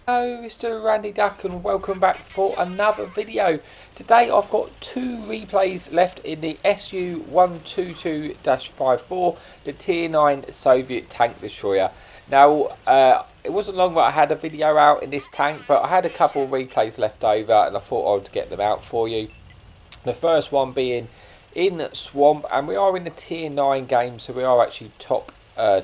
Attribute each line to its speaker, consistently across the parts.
Speaker 1: Hello, Mr. Randy Duck, and welcome back for another video. Today I've got two replays left in the SU-122-54, the Tier 9 Soviet tank destroyer. Now, it wasn't long that I had a video out in this tank, but I had a couple of replays left over, and I thought I would get them out for you. The first one being in Swamp, and we are in the Tier 9 game, so we are actually top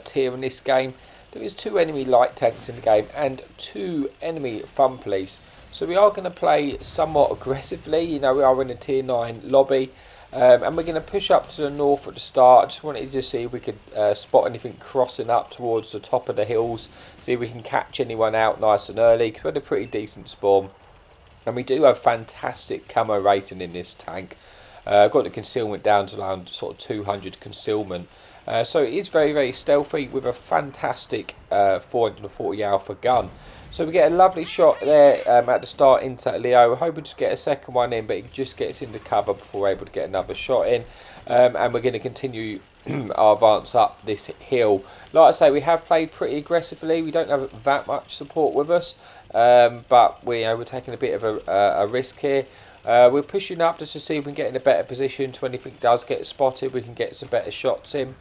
Speaker 1: tier in this game. There is two enemy light tanks in the game and two enemy fun police. So we are going to play somewhat aggressively. You know, we are in a tier 9 lobby. And we're going to push up to the north at the start. I just wanted to see if we could spot anything crossing up towards the top of the hills. See if we can catch anyone out nice and early, because we had a pretty decent spawn. And we do have fantastic camo rating in this tank. I've got the concealment down to around sort of 200 concealment. So it is very, very stealthy with a fantastic 440 alpha gun. So we get a lovely shot there at the start into Leo. We're hoping to get a second one in, but it just gets into cover before we're able to get another shot in. And we're going to continue our advance up this hill. Like I say, we have played pretty aggressively. We don't have that much support with us, but we're taking a bit of a risk here. We're pushing up just to see if we can get in a better position. So when anything does get spotted, we can get some better shots in.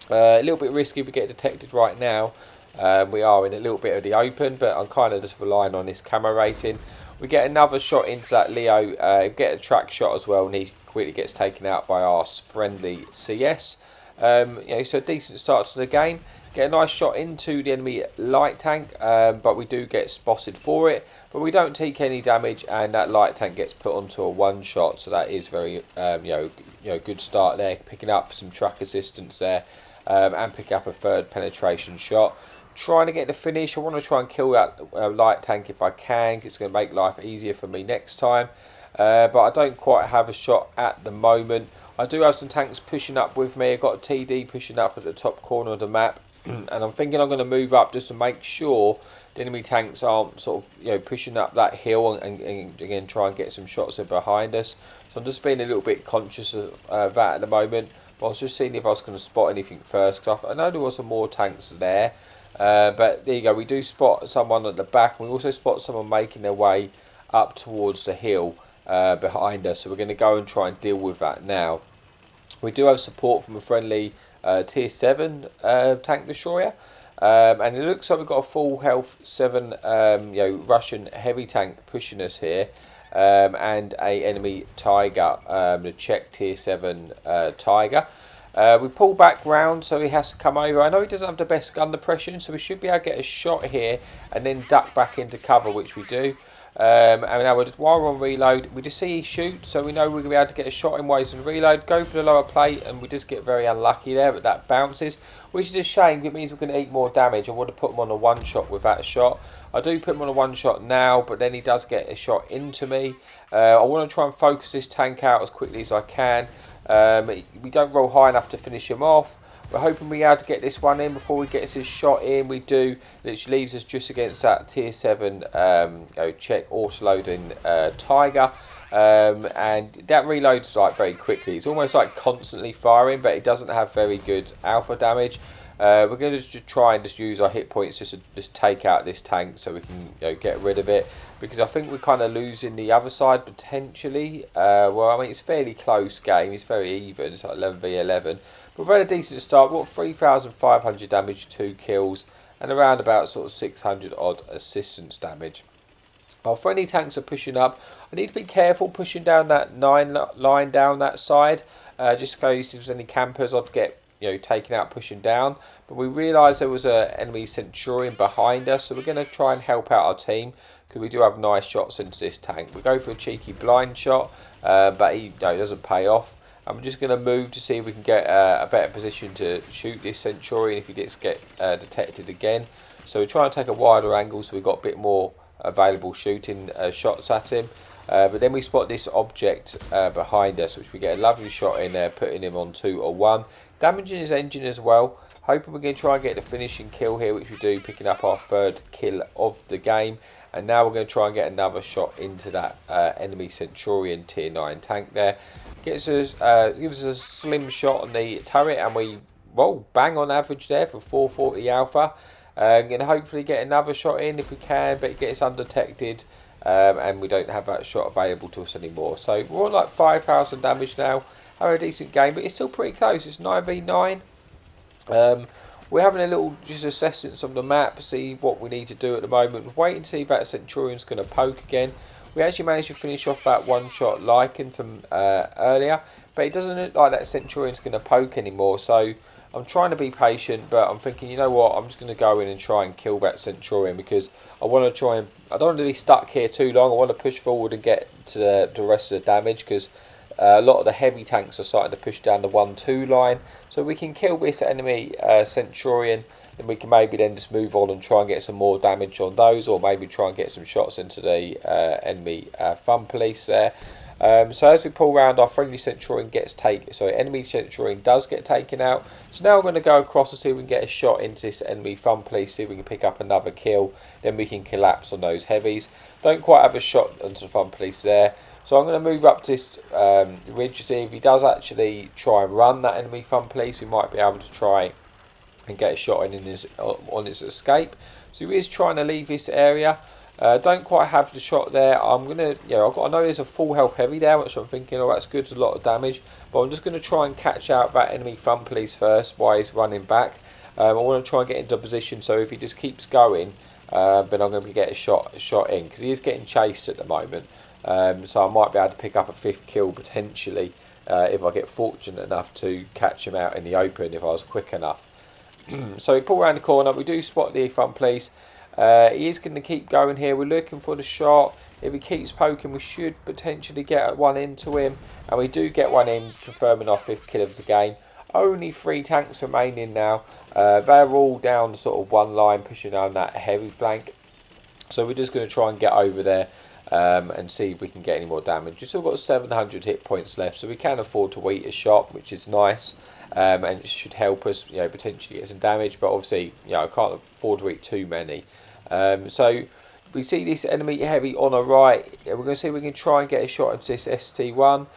Speaker 1: A little bit risky if we get detected right now. We are in a little bit of the open, but I'm kind of just relying on this camo rating. We get another shot into that Leo, get a track shot as well, and he quickly gets taken out by our friendly CS. So a decent start to the game. Get a nice shot into the enemy light tank, but we do get spotted for it. But we don't take any damage, and that light tank gets put onto a one shot. So that is very, good start there. Picking up some track assistance there, and pick up a third penetration shot. Trying to get the finish. I want to try and kill that light tank if I can. It's going to make life easier for me next time. But I don't quite have a shot at the moment. I do have some tanks pushing up with me. I've got a TD pushing up at the top corner of the map. And I'm thinking I'm going to move up just to make sure the enemy tanks aren't sort of pushing up that hill and again try and get some shots in behind us. So I'm just being a little bit conscious of that at the moment. But I was just seeing if I was going to spot anything first, because I know there was some more tanks there. But there you go, we do spot someone at the back. We also spot someone making their way up towards the hill behind us. So we're going to go and try and deal with that now. We do have support from a friendly tier 7 tank destroyer. And it looks like we've got a full health 7 Russian heavy tank pushing us here. And a enemy Tiger, the Czech tier 7 Tiger. We pull back round, so he has to come over. I know he doesn't have the best gun depression, so we should be able to get a shot here and then duck back into cover, which we do. And now while we're on reload, we just see he shoots, so we know we're going to be able to get a shot in ways and reload. Go for the lower plate, and we just get very unlucky there, but that bounces, which is a shame. It means we're going to eat more damage. I would have put him on a one shot with that shot. I do put him on a one shot now, but then he does get a shot into me. I want to try and focus this tank out as quickly as I can. We don't roll high enough to finish him off. We're hoping we're able to get this one in before we get his shot in. We do, which leaves us just against that tier 7 Czech auto-loading Tiger. And that reloads like very quickly. It's almost like constantly firing, but it doesn't have very good alpha damage. We're going to just try and just use our hit points just to take out this tank so we can get rid of it, because I think we're kind of losing the other side potentially. Well, I mean, it's a fairly close game. It's very even. It's like 11v11. But we've had a decent start. We've got 3,500 damage, 2 kills, and around about sort of 600 odd assistance damage. Our friendly tanks are pushing up. I need to be careful pushing down that 9 line down that side, just in case if there's any campers I'd get taken out pushing down. But we realised there was an enemy Centurion behind us, so we're going to try and help out our team, because we do have nice shots into this tank. We go for a cheeky blind shot, but he doesn't pay off. I'm just going to move to see if we can get a better position to shoot this Centurion if he gets detected again. So we're trying to take a wider angle so we've got a bit more available shooting shots at him. But then we spot this object behind us, which we get a lovely shot in there, putting him on 2 or 1. Damaging his engine as well. Hoping we're going to try and get the finishing kill here, which we do, picking up our 3rd kill of the game. And now we're going to try and get another shot into that enemy Centurion tier 9 tank there. Gives us a slim shot on the turret, and we roll bang on average there for 440 alpha. Going to hopefully get another shot in if we can, but it gets undetected. And we don't have that shot available to us anymore. So we're on like 5,000 damage now. Have a decent game, but it's still pretty close. It's 9v9. We're having a little just assessment of the map, see what we need to do at the moment. We're waiting to see if that Centurion's going to poke again. We actually managed to finish off that one-shot Lycan from earlier, but it doesn't look like that Centurion's going to poke anymore. So I'm trying to be patient, but I'm thinking, you know what, I'm just going to go in and try and kill that Centurion, because I want to try and, I don't want to be stuck here too long. I want to push forward and get to the rest of the damage, because a lot of the heavy tanks are starting to push down the 1-2 line. So we can kill this enemy Centurion, then we can maybe then just move on and try and get some more damage on those, or maybe try and get some shots into the enemy fun police there. So as we pull around, our friendly Centurion gets taken. So enemy Centurion does get taken out. So now we're going to go across and see if we can get a shot into this enemy fun police, see if we can pick up another kill. Then we can collapse on those heavies. Don't quite have a shot onto the fun police there. So I'm going to move up to this ridge to see if he does actually try and run that enemy fun police. We might be able to try and get a shot in his, on his escape. So he is trying to leave this area. Don't quite have the shot there. I'm gonna, I know there's a full health heavy there, which I'm thinking, oh, that's good, it's a lot of damage. But I'm just gonna try and catch out that enemy fun police first while he's running back. I want to try and get into position, so if he just keeps going, then I'm going to get a shot in, because he is getting chased at the moment. So I might be able to pick up a 5th kill potentially if I get fortunate enough to catch him out in the open if I was quick enough. So we pull around the corner. We do spot the fun police. He is going to keep going here. We're looking for the shot. If he keeps poking, we should potentially get one into him, and we do get one in, confirming our 5th kill of the game. Only 3 tanks remaining now. They're all down sort of one line, pushing on that heavy flank. So we're just going to try and get over there and see if we can get any more damage. We've still got 700 hit points left, so we can afford to wait a shot, which is nice. And it should help us, potentially get some damage. But obviously, I can't afford to eat too many. So we see this enemy heavy on our right. We're going to see if we can try and get a shot into this ST1.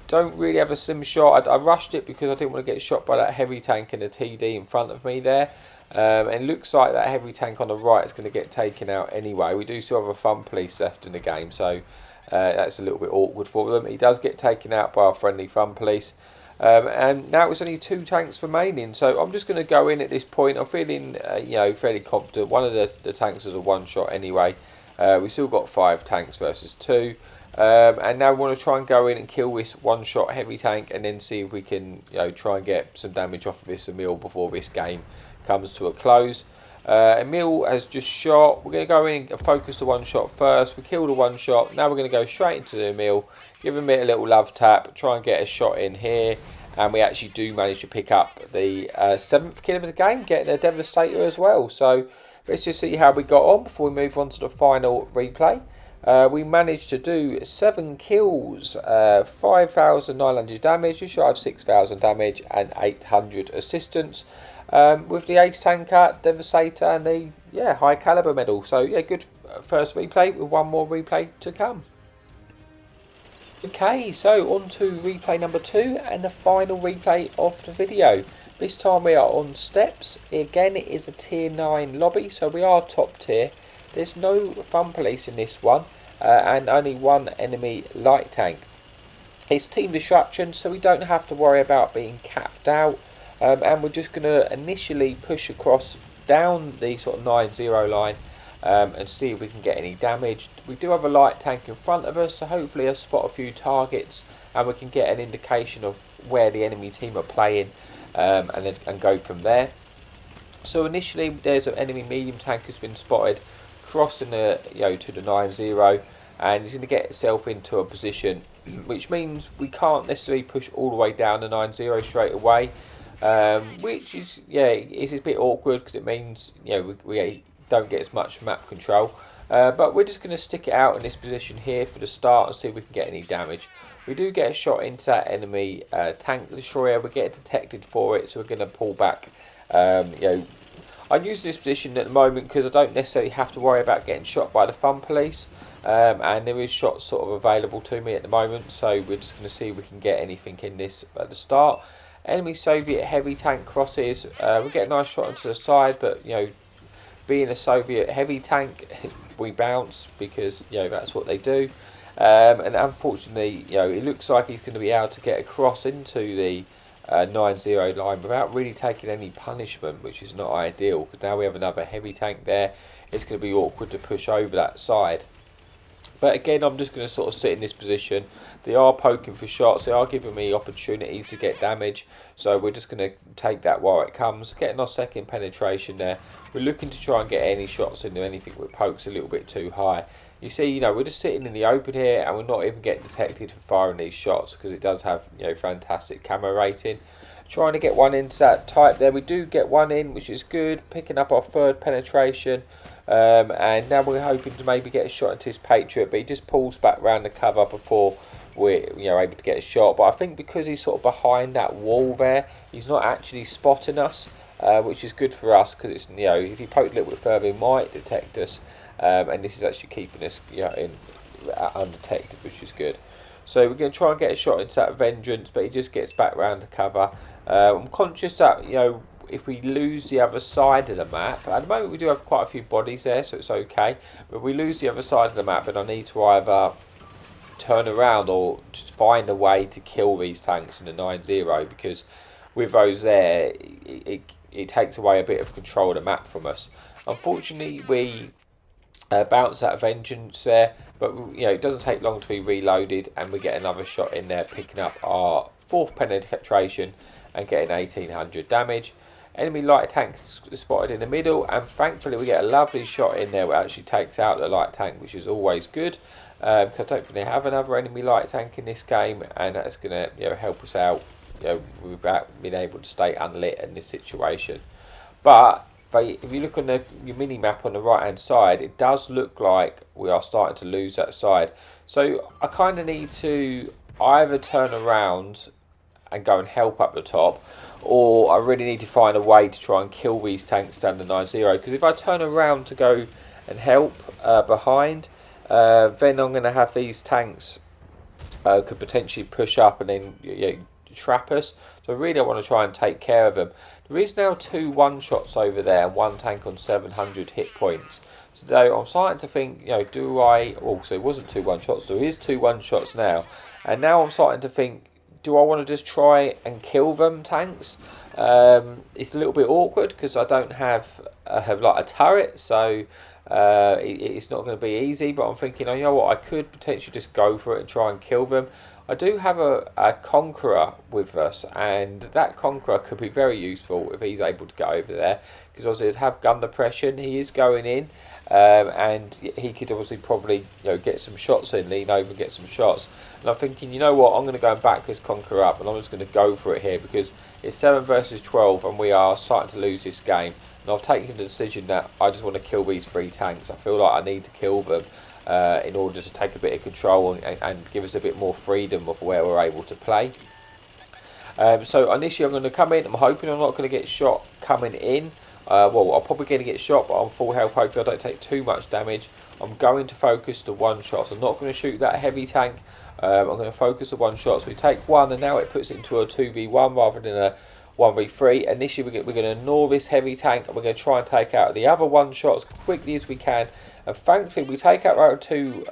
Speaker 1: Don't really have a sim shot. I rushed it because I didn't want to get shot by that heavy tank and the TD in front of me there. And it looks like that heavy tank on the right is going to get taken out anyway. We do still have a fun police left in the game, so that's a little bit awkward for them. He does get taken out by our friendly fun police. And now it's only 2 tanks remaining, so I'm just going to go in at this point. I'm feeling, fairly confident. One of the tanks is a one-shot anyway. We still got 5 tanks versus 2. And now we want to try and go in and kill this one-shot heavy tank, and then see if we can, try and get some damage off of this Emil before this game comes to a close. Emil has just shot. We're going to go in and focus the one-shot first. We killed the one-shot. Now we're going to go straight into the Emil, give him a little love tap, try and get a shot in here. And we actually do manage to pick up the 7th kill of the game, getting a Devastator as well. So let's just see how we got on before we move on to the final replay. We managed to do 7 kills, 5,900 damage, just shy of 6,000 damage, and 800 assistance. With the Ace Tanker, Devastator, and the high caliber medal. So good first replay, with one more replay to come. Okay, so on to replay number 2 and the final replay of the video. This time we are on steps. Again, it is a tier 9 lobby, so we are top tier. There's no fun police in this one, and only 1 enemy light tank. It's team destruction, so we don't have to worry about being capped out. And we're just going to initially push across down the sort of 9-0 line and see if we can get any damage. We do have a light tank in front of us, so hopefully I'll spot a few targets and we can get an indication of where the enemy team are playing and go from there. So initially there's an enemy medium tank who's been spotted crossing the to the 9-0, and he's going to get itself into a position which means we can't necessarily push all the way down the 9-0 straight away. Which is it's a bit awkward because it means we don't get as much map control, but we're just going to stick it out in this position here for the start and see if we can get any damage. We do get a shot into that enemy tank destroyer. We get detected for it, so we're going to pull back. I'm using this position at the moment because I don't necessarily have to worry about getting shot by the fun police, and there is shots sort of available to me at the moment, so we're just going to see if we can get anything in this at the start. Enemy Soviet heavy tank crosses. We get a nice shot onto the side, but being a Soviet heavy tank, we bounce because, you know, that's what they do. And unfortunately, you know, it looks like he's going to be able to get across into the 9-0 line without really taking any punishment, which is not ideal, because now we have another heavy tank there. It's going to be awkward to push over that side. But again, I'm just going to sort of sit in this position. They are poking for shots. They are giving me opportunities to get damage. So we're just going to take that while it comes. Getting our second penetration there. We're looking to try and get any shots into anything with pokes a little bit too high. You see, you know, we're just sitting in the open here, and we're not even getting detected for firing these shots, because it does have, you know, fantastic camo rating. Trying to get one into that type there. We do get one in, which is good. Picking up our third penetration. And now we're hoping to maybe get a shot into his Patriot, but he just pulls back round the cover before we're, you know, able to get a shot. But I think because he's sort of behind that wall there, he's not actually spotting us, which is good for us, because it's, you know, if he poked a little bit further, he might detect us. And this is actually keeping us, you know, undetected, which is good. So we're going to try and get a shot into that Vengeance, but he just gets back round the cover. I'm conscious that, you know, if we lose the other side of the map, at the moment we do have quite a few bodies there, so it's okay. But if we lose the other side of the map, and I need to either turn around or just find a way to kill these tanks in the 9-0, because with those there, it takes away a bit of control of the map from us. Unfortunately, we bounce that Vengeance there, but, you know, it doesn't take long to be reloaded, and we get another shot in there, picking up our fourth penetration and getting 1800 damage. Enemy light tank spotted in the middle, and thankfully we get a lovely shot in there which actually takes out the light tank, which is always good, because I don't think they have another enemy light tank in this game, and that's going to, you know, help us out, you know, without being able to stay unlit in this situation. But if you look on your mini map on the right hand side, it does look like we are starting to lose that side. So I kind of need to either turn around and go and help up the top, or I really need to find a way to try and kill these tanks down the 9-0, because if I turn around to go and help behind, then I'm going to have these tanks could potentially push up and then, you know, trap us. So really I want to try and take care of them. There is now 2 one-shots over there and 1 tank on 700 hit points. So I'm starting to think, you know, do I... Also, it wasn't 2 one-shots, so there is 2 one-shots now. And now I'm starting to think, do I want to just try and kill them tanks? It's a little bit awkward because I don't have like a turret, so it's not going to be easy. But I'm thinking, oh, you know what, I could potentially just go for it and try and kill them. I do have a Conqueror with us, and that Conqueror could be very useful if he's able to get over there, because obviously it'd have gun depression. He is going in, and he could obviously probably, you know, get some shots in, lean over and get some shots. And I'm thinking, you know what, I'm going to go and back this Conqueror up, and I'm just going to go for it here, because it's 7 versus 12 and we are starting to lose this game. And I've taken the decision that I just want to kill these 3 tanks. I feel like I need to kill them in order to take a bit of control and give us a bit more freedom of where we're able to play. So initially I'm going to come in. I'm hoping I'm not going to get shot coming in. Well, I'm probably going to get shot, but I'm full health. Hopefully I don't take too much damage. I'm going to focus the one shots. I'm not going to shoot that heavy tank. I'm going to focus the one shots. We take one, and now it puts it into a 2v1 rather than a 1v3. Initially we're going to ignore this heavy tank, and we're going to try and take out the other one shots as quickly as we can. And thankfully we take out our 2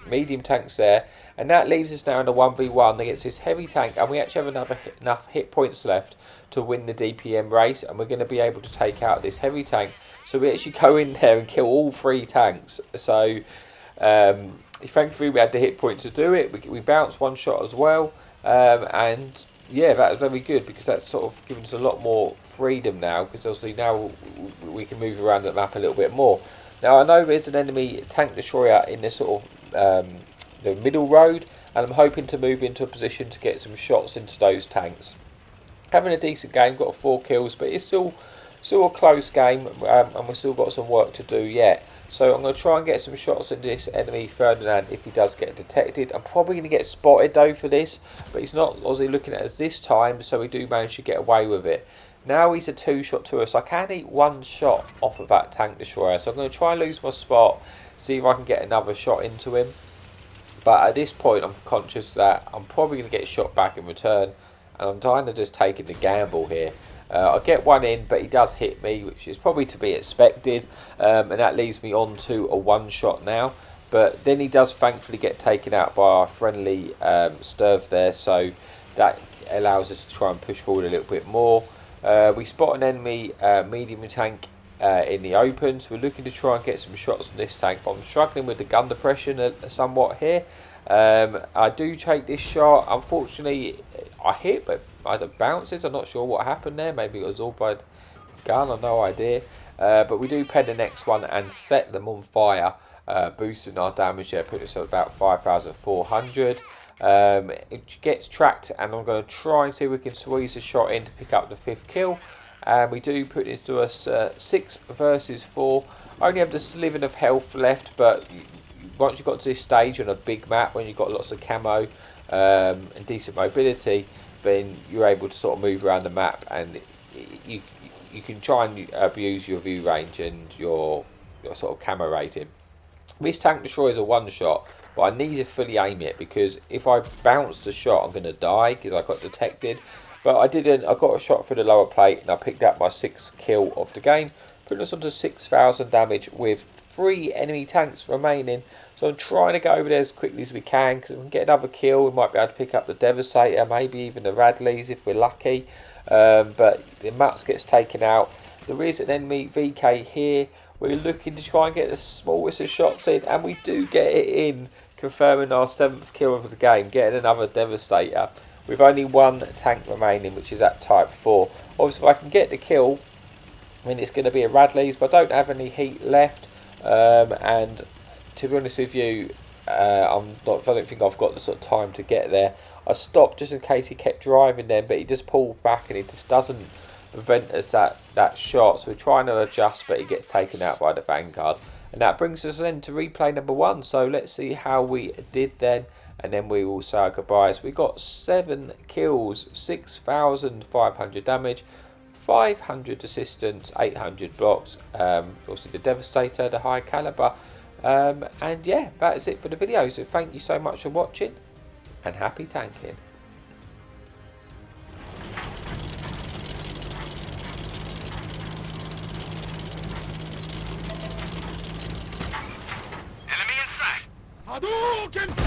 Speaker 1: medium tanks there, and that leaves us now in a 1v1 against this heavy tank, and we actually have enough hit points left to win the DPM race, and we're going to be able to take out this heavy tank. So we actually go in there and kill all 3 tanks. So thankfully we had the hit points to do it. We bounced one shot as well, and yeah, that was very good, because that's sort of given us a lot more freedom now, because obviously now we can move around the map a little bit more. Now I know there's an enemy tank destroyer in this sort of the middle road, and I'm hoping to move into a position to get some shots into those tanks. Having a decent game, got 4 kills, but it's still a close game, and we've still got some work to do yet. So I'm going to try and get some shots into this enemy Ferdinand if he does get detected. I'm probably going to get spotted though for this, but he's not obviously looking at us this time, so we do manage to get away with it. Now he's a 2-shot to us. I can eat 1 shot off of that tank destroyer, so I'm going to try and lose my spot, see if I can get another shot into him. But at this point I'm conscious that I'm probably going to get shot back in return, and I'm kind of just taking the gamble here. I get one in, but he does hit me, which is probably to be expected, and that leaves me on to a one-shot now. But then he does thankfully get taken out by our friendly Sturv there, so that allows us to try and push forward a little bit more. We spot an enemy medium tank in the open, so we're looking to try and get some shots on this tank, but I'm struggling with the gun depression somewhat here. I do take this shot. Unfortunately, I hit, but either bounces. I'm not sure what happened there. Maybe it was all by the gun. I've no idea. But we do pen the next one and set them on fire, boosting our damage there, put us at about 5,400. It gets tracked, and I'm going to try and see if we can squeeze a shot in to pick up the 5th kill. And we do put this to us 6 versus 4. I only have the sliver of health left, but once you've got to this stage on a big map, when you've got lots of camo and decent mobility, then you're able to sort of move around the map, and you can try and abuse your view range and your sort of camo rating. This tank destroyer is a one-shot, but I need to fully aim it, because if I bounce the shot, I'm going to die because I got detected. But I didn't. I got a shot through the lower plate, and I picked up my 6th kill of the game, putting us onto 6,000 damage with 3 enemy tanks remaining. So I'm trying to go over there as quickly as we can, because if we can get another kill, we might be able to pick up the Devastator, maybe even the Radleys if we're lucky. But the Mutz gets taken out. There is an enemy VK here. We're looking to try and get the smallest of shots in, and we do get it in, confirming our 7th kill of the game, getting another Devastator. With only 1 tank remaining, which is at Type 4. Obviously, if I can get the kill, I mean, it's going to be a Radley's, but I don't have any heat left. And to be honest with you, I don't think I've got the sort of time to get there. I stopped just in case he kept driving then, but he just pulled back, and he just doesn't prevent us that shot. So we're trying to adjust, but he gets taken out by the Vanguard. And that brings us then to replay number 1. So let's see how we did then, and then we will say our goodbyes. We got 7 kills, 6,500 damage, 500 assistance, 800 blocks. Also the Devastator, the high caliber. And yeah, that is it for the video. So thank you so much for watching, and happy tanking.
Speaker 2: Enemy in sight! Hadouken!